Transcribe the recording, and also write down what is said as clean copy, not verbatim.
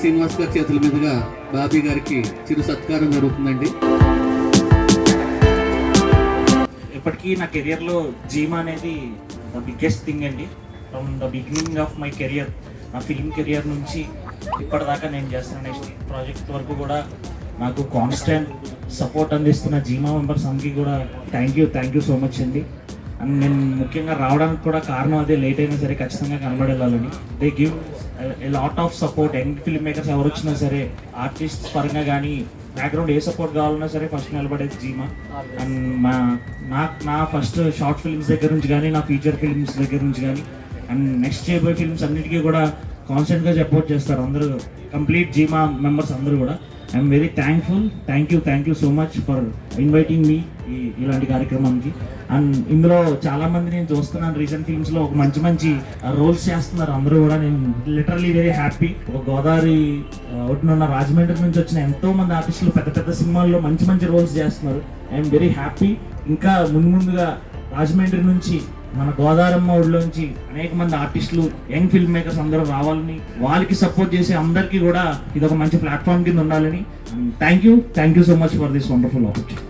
శ్రీనివాస్ గారి చేతుల మీదుగా బాబీ గారికి చిరు సత్కారం జరుగుతుందండి. ఇప్పటికీ నా కెరియర్లో జీమా అనేది ద బిగ్గెస్ట్ థింగ్ అండి. From the beginning of my career, నా ఫిల్మ్ కెరియర్ నుంచి ఇప్పటిదాకా నేను చేస్తున్న నెక్స్ట్ ప్రాజెక్ట్ వరకు కూడా నాకు కాన్స్టెంట్ సపోర్ట్ అందిస్తున్న జీమా మెంబర్స్ అందరికీ కూడా థ్యాంక్ యూ సో మచ్ అండి. అండ్ నేను ముఖ్యంగా రావడానికి కూడా కారణం అదే, లేట్ అయినా సరే ఖచ్చితంగా కనబడేళ్ళని. They give a lot of support. Young film makers ఎవరు వచ్చినా సరే, ఆర్టిస్ట్ పరంగా కానీ బ్యాక్గ్రౌండ్ ఏ సపోర్ట్ కావాలన్నా సరే ఫస్ట్ నిలబడేది జీమా. అండ్ నా ఫస్ట్ షార్ట్ ఫిల్మ్స్ దగ్గర నుంచి కానీ, నా ఫీచర్ ఫిల్మ్స్ దగ్గర నుంచి కానీ, అండ్ నెక్స్ట్ చేయబోయే ఫిల్మ్స్ అన్నిటికీ కూడా కాన్స్టెంట్గా సపోర్ట్ చేస్తారు అందరూ, కంప్లీట్ జీమా మెంబర్స్ అందరూ కూడా. I'm very thankful. Thank you so much for inviting me ఇలాంటి కార్యక్రమానికి. అండ్ ఇందులో చాలా మంది నేను చూస్తున్నాను రీసెంట్ ఫిల్మ్స్ లో ఒక మంచి రోల్స్ చేస్తున్నారు అందరూ కూడా. నేను లిటరలీ వెరీ హ్యాపీ. ఒక గోదావరి ఒడ్డునున్న రాజమండ్రి నుంచి వచ్చిన ఎంతో మంది ఆర్టిస్టులు పెద్ద సినిమాల్లో మంచి రోల్స్ చేస్తున్నారు. I'm very happy. ఇంకా ముందుగా రాజమండ్రి నుంచి, మన గోదావరమ్మ ఊళ్ళోంచి అనేక మంది ఆర్టిస్టులు, యంగ్ ఫిల్మ్ మేకర్స్ అందరూ రావాలని, వాళ్ళకి సపోర్ట్ చేసే అందరికీ కూడా ఇది ఒక మంచి ప్లాట్ఫామ్ కింద ఉండాలని. Thank you so much for this wonderful opportunity.